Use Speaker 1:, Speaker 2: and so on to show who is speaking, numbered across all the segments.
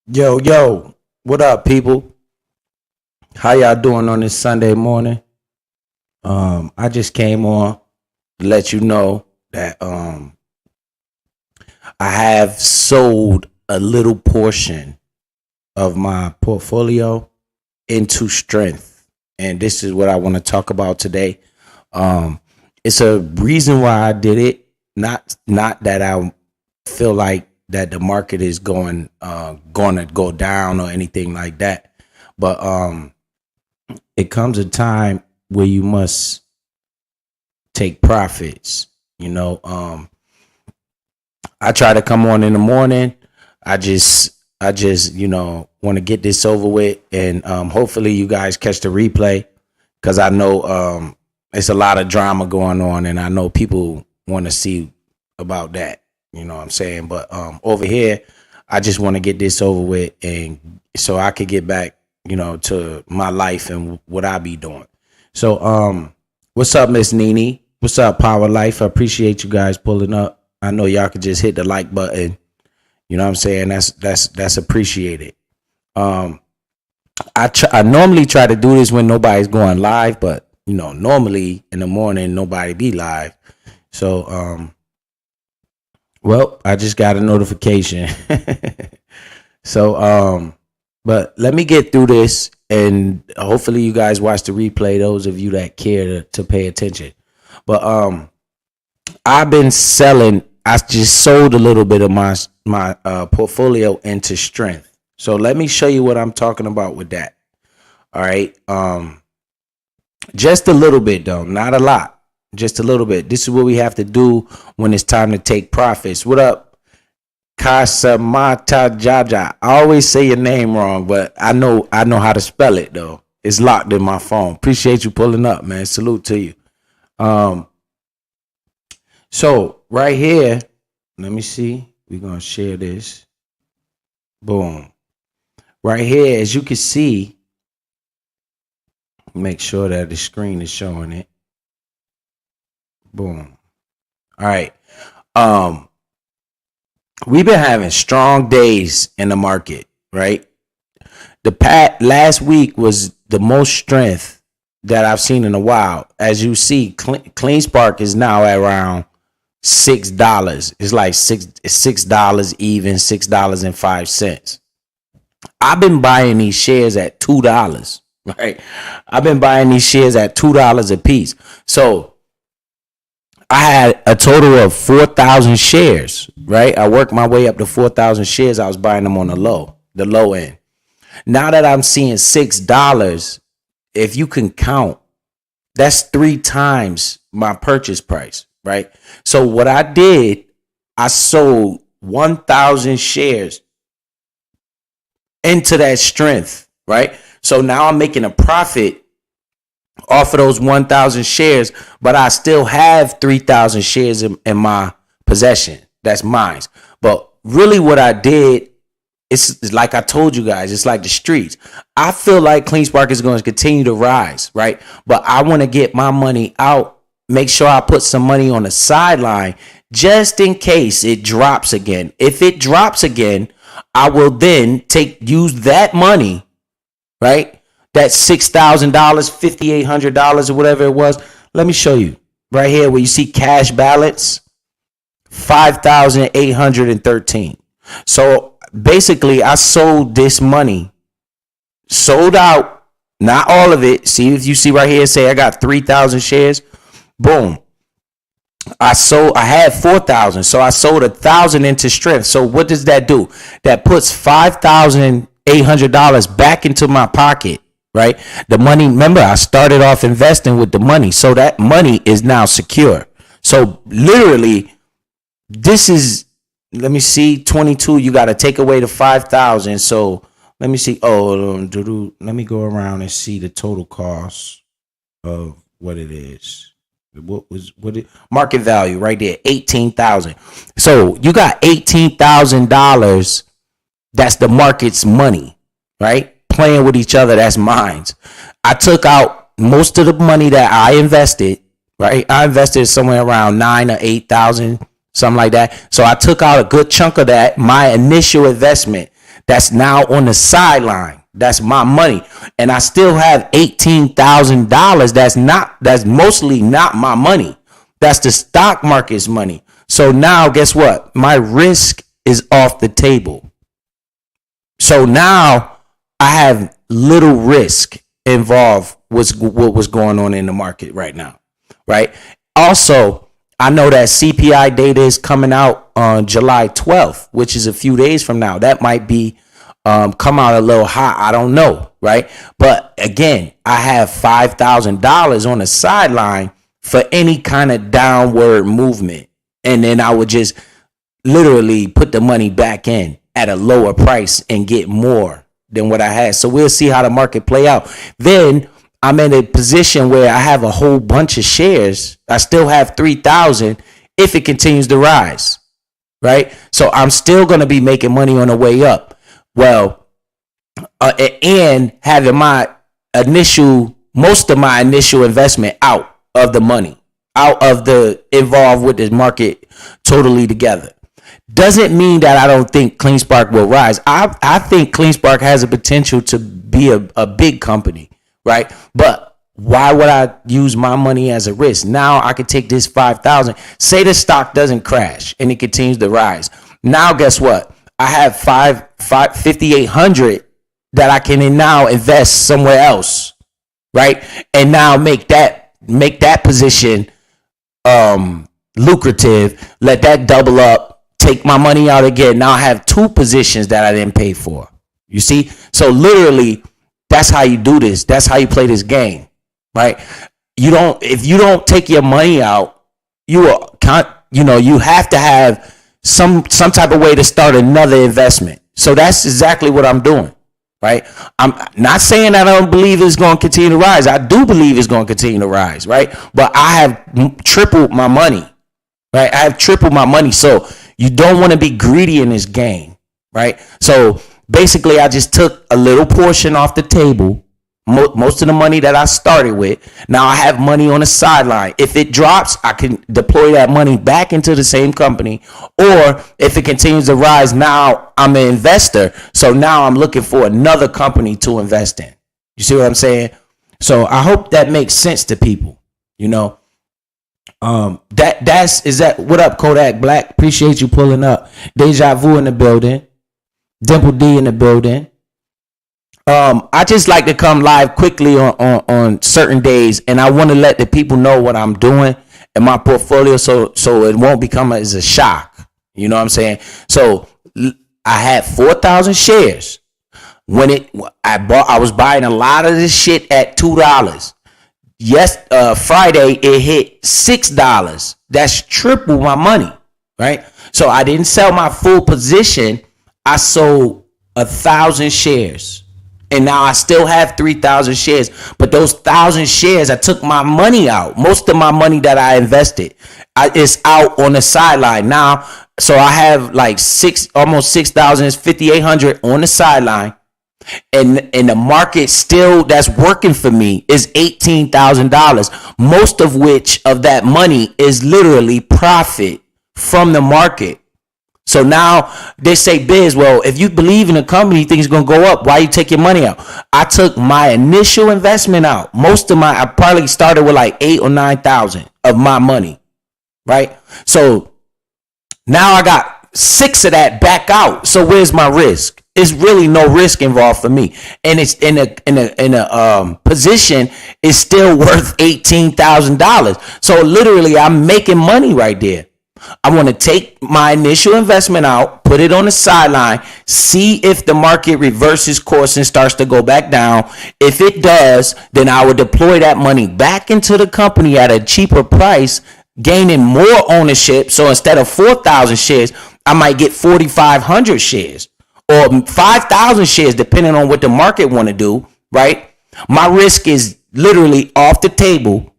Speaker 1: Yo, yo, what up, people? How y'all doing on this Sunday morning? I just came on to let you know that I have sold a little portion of my portfolio into strength. And this is what I want to talk about today. Um, it's a reason why I did it. Not that I feel like that the market is going to go down or anything like that. But it comes a time where you must take profits. You know, I try to come on in the morning. I just want to get this over with, and hopefully you guys catch the replay because I know it's a lot of drama going on, and I know people want to see about that. You know what I'm saying? But over here, I just want to get this over with, and so I could get back, to my life and what I be doing. So, what's up, Miss Nene? What's up, Power Life? I appreciate you guys pulling up. I know y'all could just hit the like button. You know what I'm saying? That's appreciated. Um, I normally try to do this when nobody's going live, but normally in the morning nobody be live. So, well, I just got a notification. So, but let me get through this, and hopefully you guys watch the replay. Those of you that care to pay attention. But I've been selling. I just sold a little bit of my portfolio into strength. So let me show you what I'm talking about with that. All right. Just a little bit though, not a lot. Just a little bit. This is what we have to do when it's time to take profits. What up, Kasamata Jaja? I always say your name wrong, but I know how to spell it though. It's locked in my phone. Appreciate you pulling up, man. Salute to you. Um, so right here, let me see. We're gonna share this. Boom. Right here, as you can see, make sure that the screen is showing it. Boom. All right. Um, we've been having strong days in the market, right? The last week was the most strength that I've seen in a while. As you see, Clean Spark is now at around $6. It's like $6 even, $6.05. I've been buying these shares at $2, right? I've been buying these shares at $2 a piece. So I had a total of 4,000 shares, right? I worked my way up to 4,000 shares. I was buying them on the low end. Now that I'm seeing $6, if you can count, that's 3 times my purchase price, right? So what I did, I sold 1,000 shares into that strength, right? So now I'm making a profit off of those 1,000 shares, but I still have 3,000 shares in my possession. That's mine. But really what I did, it's like I told you guys, it's like the streets. I feel like Clean Spark is going to continue to rise, right? But I want to get my money out, make sure I put some money on the sideline just in case it drops again. If it drops again, I will then use that money, right? That $6,000, $5,800 or whatever it was. Let me show you right here where you see cash balance, 5,813. So basically, I sold this money, sold out, not all of it. See, if you see right here, say I got 3,000 shares. Boom. I had 4,000, so I sold 1,000 into strength. So what does that do? That puts $5,800 back into my pocket, right? The money, remember, I started off investing with the money, so that money is now secure. So literally, this is, let me see, 22. You got to take away the 5,000. So let me see. Let me go around and see the total cost of what it is. Market value right there, 18,000. So you got $18,000. That's the market's money, right? Playing with each other, that's mine. I took out most of the money that I invested, right? I invested somewhere around 9 or 8,000, something like that. So I took out a good chunk of that, my initial investment. that's now on the sideline. That's my money. And I still have $18,000 that's mostly not my money. That's the stock market's money. So now guess what? My risk is off the table. So now I have little risk involved with what was going on in the market right now, right? Also, I know that CPI data is coming out on July 12th, which is a few days from now. That might be come out a little hot. I don't know, right? But again, I have $5,000 on the sideline for any kind of downward movement. And then I would just literally put the money back in at a lower price and get more than what I had. So we'll see how the market play out. Then I'm in a position where I have a whole bunch of shares. I still have 3,000 if it continues to rise, right? So I'm still going to be making money on the way up. Well, and having most of my initial investment out of the money, out of the involved with this market totally together. Doesn't mean that I don't think CleanSpark will rise. I think CleanSpark has a potential to be a big company, right? But why would I use my money as a risk? Now I could take this 5,000. Say the stock doesn't crash and it continues to rise. Now guess what? I have 5,800 that I can now invest somewhere else, right? And now make that position lucrative. Let that double up. Take my money out again. Now I have two positions that I didn't pay for. You see? So literally, that's how you do this. That's how you play this game, right? If you don't take your money out, you have to have some type of way to start another investment. So that's exactly what I'm doing, right? I'm not saying I don't believe it's going to continue to rise. I do believe it's going to continue to rise, right? But I have tripled my money, right? I have tripled my money. So you don't want to be greedy in this game, right? So basically, I just took a little portion off the table, most of the money that I started with. Now I have money on the sideline. If it drops, I can deploy that money back into the same company. Or if it continues to rise, now I'm an investor. So now I'm looking for another company to invest in. You see what I'm saying? So I hope that makes sense to people, you know. What up, Kodak Black? Appreciate you pulling up. Deja Vu in the building. Dimple D in the building. I just like to come live quickly on certain days, and I want to let the people know what I'm doing in my portfolio, so it won't become as a shock. You know what I'm saying? So I had 4,000 shares when I was buying a lot of this shit at $2. Yes, Friday it hit $6. That's triple my money, right? So I didn't sell my full position. I sold 1,000 shares, and now I still have 3,000 shares. But those 1,000 shares, I took my money out. Most of my money that I invested is out on the sideline now. So I have like almost 6,000, 5,800 on the sideline. And the market still that's working for me is $18,000, most of which of that money is literally profit from the market. So now they say, Biz, well, if you believe in a company, you think it's going to go up, why you take your money out? I took my initial investment out. I probably started with like 8,000 or 9,000 of my money, right? So now I got 6 of that back out. So where's my risk? It's really no risk involved for me, and it's in a position is still worth $18,000. So literally, I'm making money right there. I want to take my initial investment out, put it on the sideline, see if the market reverses course and starts to go back down. If it does, then I would deploy that money back into the company at a cheaper price, gaining more ownership. So instead of 4,000 shares, I might get 4,500 shares. Or 5,000 shares, depending on what the market want to do, right? My risk is literally off the table,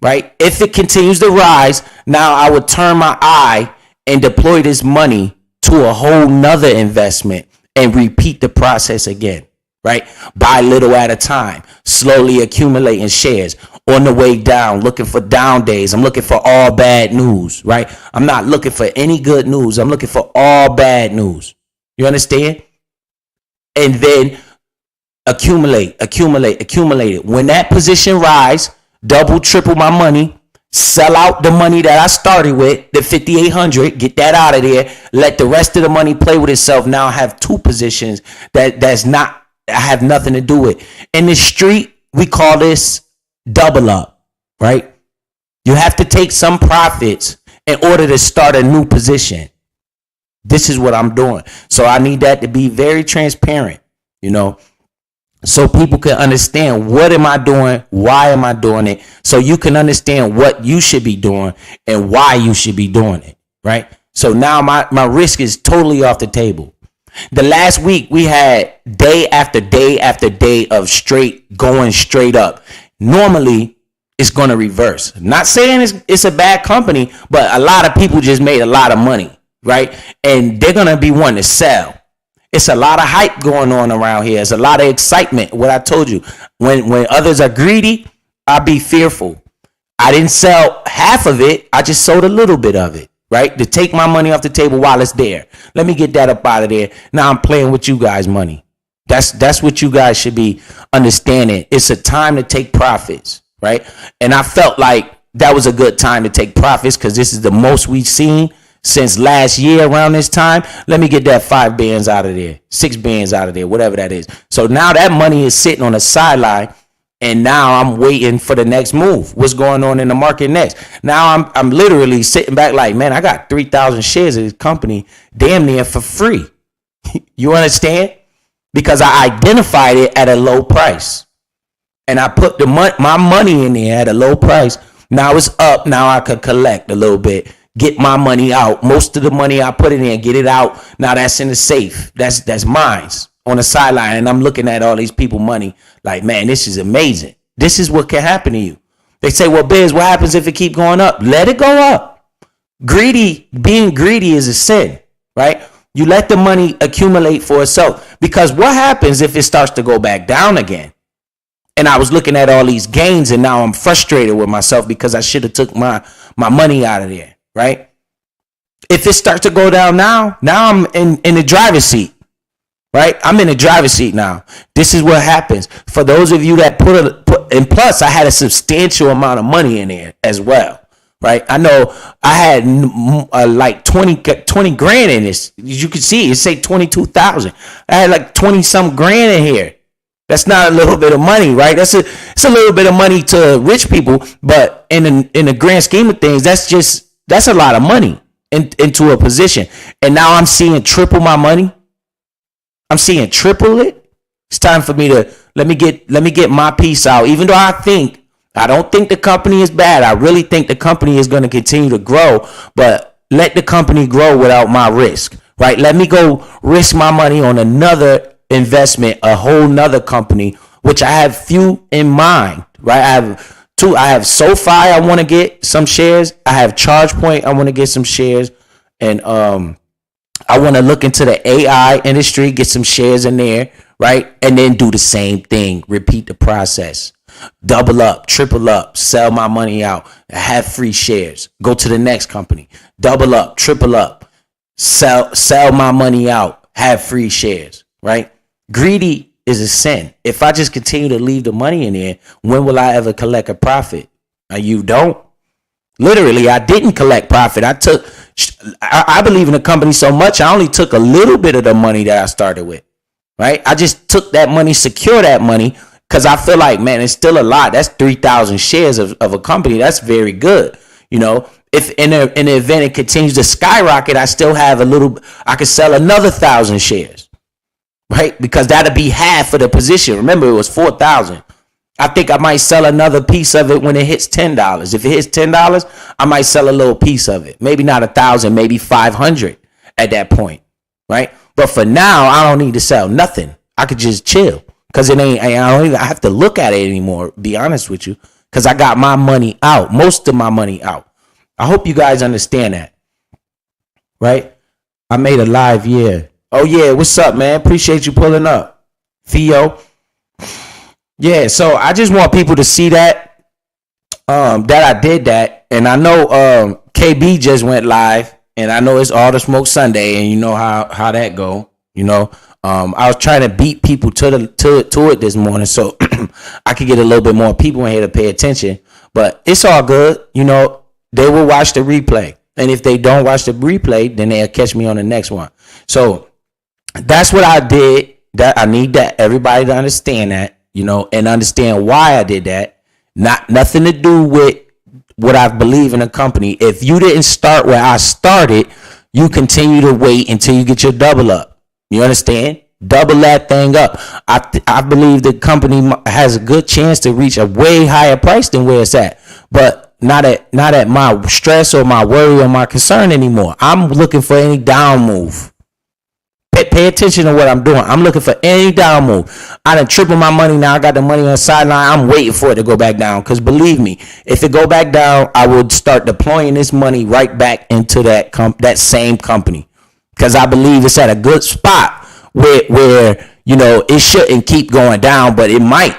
Speaker 1: right? If it continues to rise, now I would turn my eye and deploy this money to a whole nother investment and repeat the process again, right? Buy little at a time, slowly accumulating shares on the way down, looking for down days. I'm looking for all bad news, right? I'm not looking for any good news. I'm looking for all bad news. You understand? and then accumulate it. When that position rise, double, triple my money, sell out the money that I started with, the 5,800, get that out of there. Let the rest of the money play with itself. Now I have two positions that's not, I have nothing to do with. In the street, we call this double up, right? You have to take some profits in order to start a new position. This is what I'm doing. So I need that to be very transparent, so people can understand what am I doing, why am I doing it, so you can understand what you should be doing and why you should be doing it, right? So now my risk is totally off the table. The last week we had day after day after day of going straight up. Normally it's going to reverse. Not saying it's a bad company, but a lot of people just made a lot of money, right? And they're going to be wanting to sell. It's a lot of hype going on around here. It's a lot of excitement. What I told you, when others are greedy, I be fearful. I didn't sell half of it. I just sold a little bit of it, right? To take my money off the table while it's there. Let me get that up out of there. Now I'm playing with you guys' money. That's what you guys should be understanding. It's a time to take profits, right? And I felt like that was a good time to take profits because this is the most we've seen since last year around this time. Let me get that 5 bands out of there, 6 bands out of there, whatever that is. So now that money is sitting on the sideline, and now I'm waiting for the next move. What's going on in the market next? Now I'm literally sitting back like, man, I got 3,000 shares of this company damn near for free. You understand? Because I identified it at a low price, and I put my money in there at a low price. Now it's up. Now I could collect a little bit. Get my money out. Most of the money I put in there, get it out. Now that's in the safe. That's mine on the sideline. And I'm looking at all these people money like, man, this is amazing. This is what can happen to you. They say, well, Biz, what happens if it keep going up? Let it go up. Being greedy is a sin, right? You let the money accumulate for itself, because what happens if it starts to go back down again? And I was looking at all these gains, and now I'm frustrated with myself because I should have took my money out of there. Right? If it starts to go down now I'm in the driver's seat, right? I'm in the driver's seat now. This is what happens. For those of you that and plus I had a substantial amount of money in there as well, right? I know I had like 20 grand in this. You can see it say 22,000. I had like 20 some grand in here. That's not a little bit of money, right? It's a little bit of money to rich people, but in the grand scheme of things, that's a lot of money into a position. And now I'm seeing triple my money. I'm seeing triple it. It's time for me to let me get my piece out. Even though I don't think the company is bad. I really think the company is going to continue to grow, but let the company grow without my risk, right? Let me go risk my money on another investment, a whole nother company, which I have few in mind, right? I have SoFi, I want to get some shares. I have ChargePoint, I want to get some shares. And I want to look into the AI industry, get some shares in there, right? And then do the same thing. Repeat the process. Double up, triple up, sell my money out, have free shares. Go to the next company. Double up, triple up, sell my money out, have free shares, right? Greedy is a sin. If I just continue to leave the money in there, when will I ever collect a profit? You don't. Literally, I didn't collect profit. I believe in the company so much, I only took a little bit of the money that I started with, right? I just took that money, secure that money, because I feel like, man, it's still a lot. That's 3,000 shares of a company. That's very good. If in the event it continues to skyrocket, I still have I could sell another 1,000 shares. Right? Because that'll be half of the position. Remember, it was 4,000. I think I might sell another piece of it when it hits $10. If it hits $10, I might sell a little piece of it. Maybe not 1,000, maybe 500 at that point. Right? But for now, I don't need to sell nothing. I could just chill. Because I don't even have to look at it anymore, be honest with you. Because I got my money out. Most of my money out. I hope you guys understand that. Right? I made a live year. Oh, yeah. What's up, man? Appreciate you pulling up. Theo. Yeah, so I just want people to see that I did that. And I know KB just went live. And I know it's All the Smoke Sunday. And you know how that go. You know, I was trying to beat people to it this morning so I could get a little bit more people in here to pay attention. But it's all good. You know, they will watch the replay. And if they don't watch the replay, then they'll catch me on the next one. So that's what I did. That I need that everybody to understand that, you know, and understand why I did that. Nothing to do with what I believe in a company. If you didn't start where I started, you continue to wait until you get your double up. You understand? Double that thing up. I believe the company has a good chance to reach a way higher price than where it's at, but not at my stress or my worry or my concern anymore. I'm looking for any down move. Pay attention to what I'm doing. I'm looking for any down move. I done tripled my money now. I got the money on the sideline. I'm waiting for it to go back down. Because believe me, if it go back down, I would start deploying this money right back into that same company. Because I believe it's at a good spot where you know it shouldn't keep going down, but it might.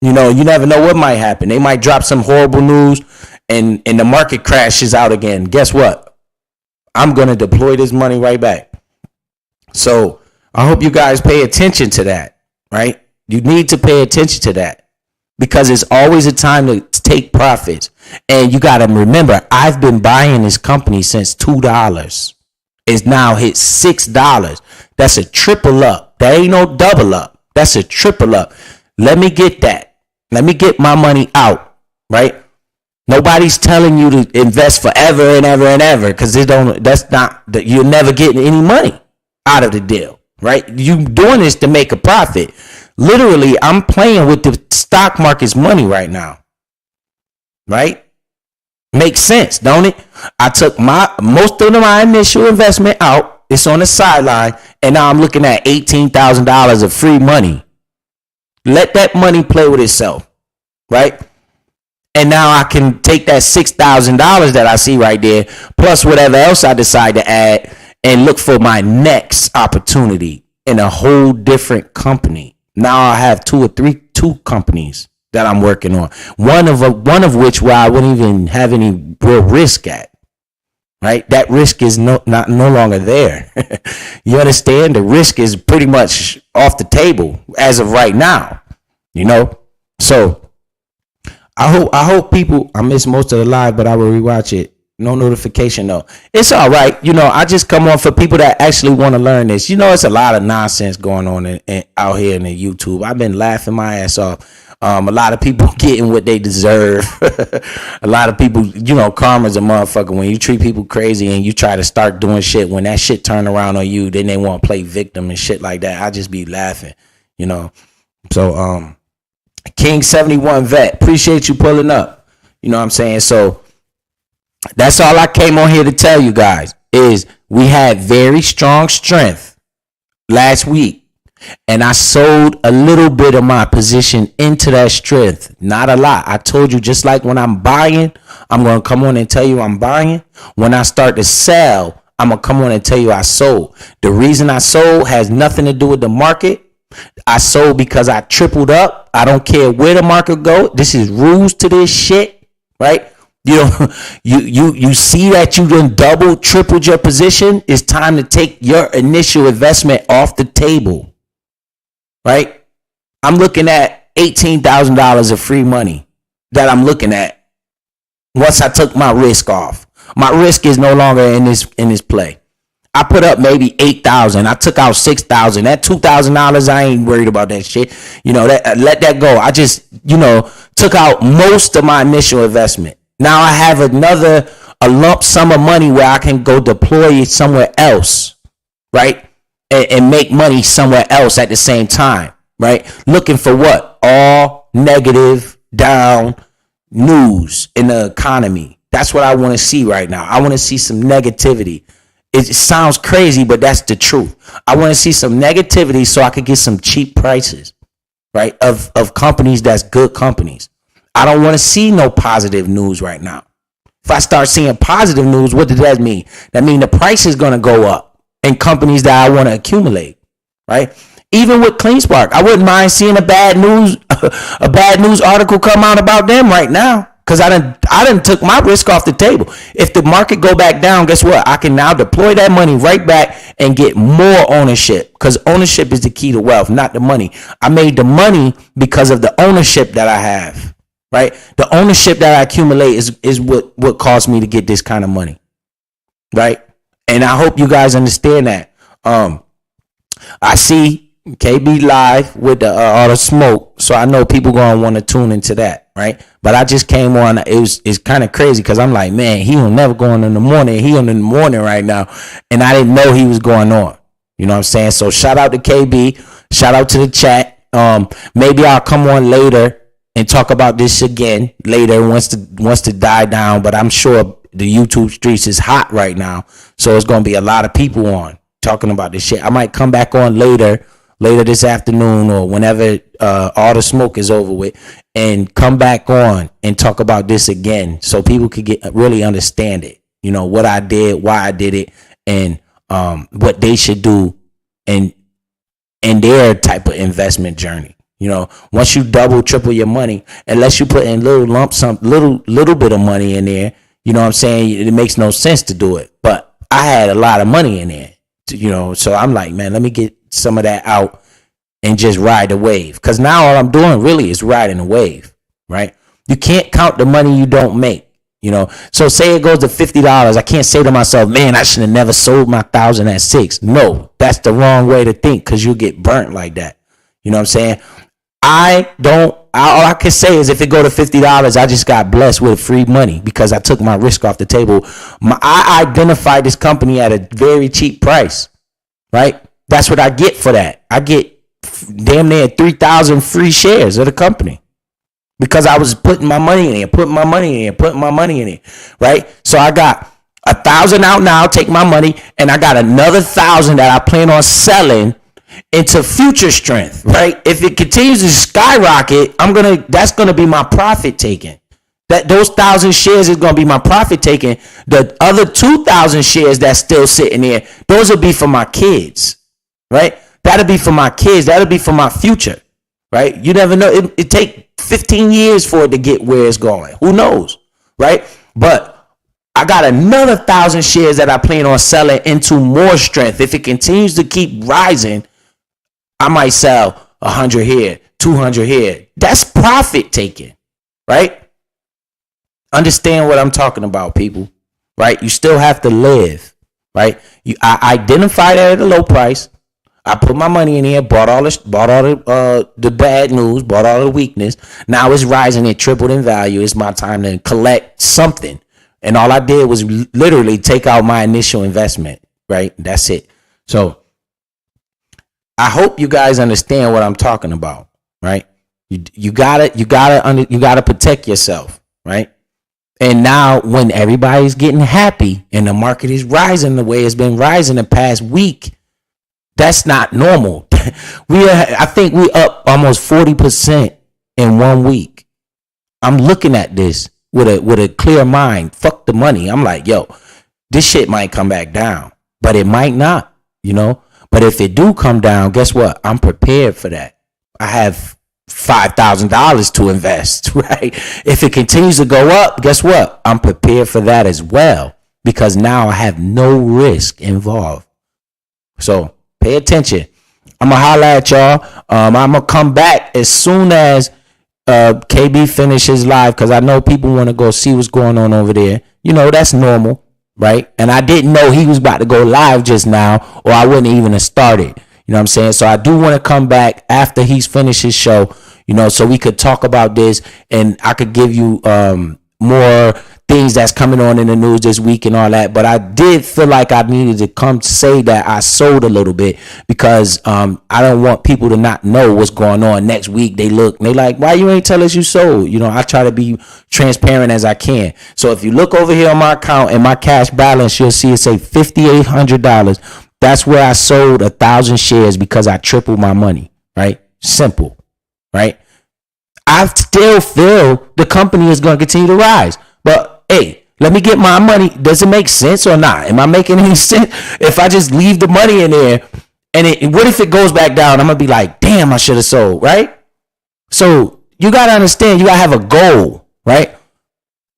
Speaker 1: You know, you never know what might happen. They might drop some horrible news and the market crashes out again. Guess what? I'm going to deploy this money right back. So I hope you guys pay attention to that, right? You need to pay attention to that because it's always a time to take profits. And you got to remember, I've been buying this company since $2. It's now hit $6. That's a triple up. That ain't no double up. That's a triple up. Let me get that. Let me get my money out, right? Nobody's telling you to invest forever and ever and ever because you're never getting any money out of the deal, right? You doing this to make a profit. Literally, I'm playing with the stock market's money right now, right? Makes sense, don't it? I took most of my initial investment out. It's on the sideline, and now I'm looking at $18,000 of free money. Let that money play with itself, right? And now I can take that $6,000 that I see right there, plus whatever else I decide to add, and look for my next opportunity in a whole different company. Now I have two companies that I'm working on. One of which where I wouldn't even have any real risk at. Right? That risk is no longer there. You understand? The risk is pretty much off the table as of right now. You know? So I hope people, I missed most of the live, but I will rewatch it. No notification though. It's all right. You know, I just come on for people that actually want to learn this. You know, it's a lot of nonsense going on out here in the YouTube. I've been laughing my ass off. A lot of people getting what they deserve. A lot of people, you know, karma's a motherfucker. When you treat people crazy and you try to start doing shit, when that shit turn around on you, then they want to play victim and shit like that. I just be laughing, you know. So, King 71 Vet, appreciate you pulling up. You know what I'm saying? So that's all I came on here to tell you guys is we had very strong strength last week. And I sold a little bit of my position into that strength. Not a lot. I told you, just like when I'm buying, I'm going to come on and tell you I'm buying. When I start to sell, I'm going to come on and tell you I sold. The reason I sold has nothing to do with the market. I sold because I tripled up. I don't care where the market go. This is rules to this shit, right? You know, you see that you done doubled, tripled your position. It's time to take your initial investment off the table. Right? I'm looking at $18,000 of free money that I'm looking at once I took my risk off. My risk is no longer in this play. I put up maybe $8,000. I took out $6,000. That $2,000, I ain't worried about that shit. You know, that let that go. I just, you know, took out most of my initial investment. Now I have a lump sum of money where I can go deploy it somewhere else, right? And make money somewhere else at the same time, right? Looking for what? All negative, down news in the economy. That's what I want to see right now. I want to see some negativity. It sounds crazy, but that's the truth. I want to see some negativity so I could get some cheap prices, right? Of companies that's good companies. I don't want to see no positive news right now. If I start seeing positive news, what does that mean? That means the price is going to go up. And companies that I want to accumulate, right? Even with CleanSpark, I wouldn't mind seeing a bad news article come out about them right now. Because I done took my risk off the table. If the market go back down, guess what? I can now deploy that money right back and get more ownership. Because ownership is the key to wealth, not the money. I made the money because of the ownership that I have, right? The ownership that I accumulate is what caused me to get this kind of money, right? And I hope you guys understand that. I see KB live with all the smoke, so I know people gonna want to tune into that, right? But I just came on. It's kind of crazy because I'm like, man, he will never go on in the morning. He on in the morning right now, and I didn't know he was going on. You know what I'm saying? So shout out to KB. Shout out to the chat. Maybe I'll come on later and talk about this again later once to die down. But I'm sure the YouTube streets is hot right now, so it's gonna be a lot of people on talking about this shit. I might come back on later this afternoon or whenever all the smoke is over with, and come back on and talk about this again so people could really understand it. You know, what I did, why I did it, and what they should do in their type of investment journey. You know, once you double, triple your money, unless you put in little lump sum, little bit of money in there, you know what I'm saying? It makes no sense to do it. But I had a lot of money in there, you know, so I'm like, man, let me get some of that out and just ride the wave. Because now all I'm doing really is riding the wave, right? You can't count the money you don't make, you know. So say it goes to $50. I can't say to myself, man, I should have never sold my 1,000 at 6. No, that's the wrong way to think, because you'll get burnt like that. You know what I'm saying? All I can say is if it go to $50, I just got blessed with free money because I took my risk off the table. I identified this company at a very cheap price, right? That's what I get for that. I get damn near 3,000 free shares of the company because I was putting my money in it, right? So I got 1,000 out now, take my money, and I got another 1,000 that I plan on selling into future strength, right? If it continues to skyrocket, that's gonna be my profit taking. Those 1,000 shares is gonna be my profit taking. The other 2,000 shares that's still sitting there, those will be for my kids, right? That'll be for my kids. That'll be for my future, right? You never know. It take 15 years for it to get where it's going. Who knows, right? But I got another 1,000 shares that I plan on selling into more strength. If it continues to keep rising, I might sell 100 here, 200 here. That's profit taking, right? Understand what I'm talking about, people, right? You still have to live, right? I identified it at a low price. I put my money in here, bought all the bad news, bought all the weakness. Now it's rising, it tripled in value. It's my time to collect something. And all I did was literally take out my initial investment, right? That's it. So I hope you guys understand what I'm talking about, right? You gotta protect yourself, right? And now when everybody's getting happy and the market is rising the way it's been rising the past week, that's not normal. I think we up almost 40% in 1 week. I'm looking at this with a clear mind. Fuck the money. I'm like, yo, this shit might come back down, but it might not, you know? But if it do come down, guess what? I'm prepared for that. I have $5,000 to invest, right? If it continues to go up, guess what? I'm prepared for that as well, because now I have no risk involved. So pay attention. I'm going to holler at y'all. I'm going to come back as soon as KB finishes live, because I know people want to go see what's going on over there. You know, that's normal, right? And I didn't know he was about to go live just now, or I wouldn't even have started. You know what I'm saying? So I do want to come back after he's finished his show, you know, so we could talk about this and I could give you more things that's coming on in the news this week and all that. But I did feel like I needed to come to say that I sold a little bit because I don't want people to not know what's going on. Next week they like, why you ain't tell us you sold? You know, I try to be transparent as I can. So if you look over here on my account and my cash balance, you'll see it say $5,800. That's where I sold 1,000 shares because I tripled my money, right? Simple, right? I still feel the company is going to continue to rise. But, hey, let me get my money. Does it make sense or not? Am I making any sense? If I just leave the money in there, and what if it goes back down? I'm going to be like, damn, I should have sold, right? So you got to understand, you got to have a goal, right?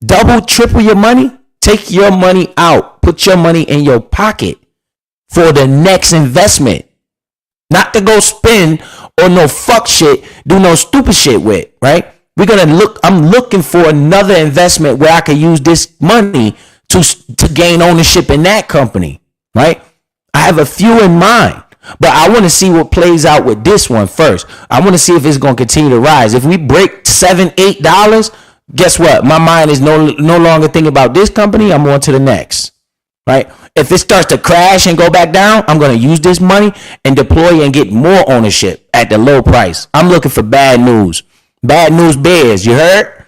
Speaker 1: double, triple your money. Take your money out. Put your money in your pocket for the next investment. Not to go spend or no fuck shit, do no stupid shit with, right? I'm looking for another investment where I can use this money to gain ownership in that company, right? I have a few in mind, but I want to see what plays out with this one first. I want to see if it's going to continue to rise. If we break $7, $8, guess what? My mind is no longer thinking about this company. I'm on to the next, right? If it starts to crash and go back down, I'm going to use this money and deploy and get more ownership at the low price. I'm looking for bad news. Bad news bears, you heard?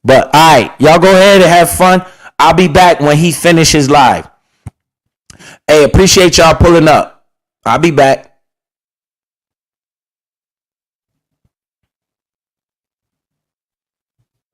Speaker 1: But all right, y'all go ahead and have fun. I'll be back when he finishes live. Hey, appreciate y'all pulling up. I'll be back.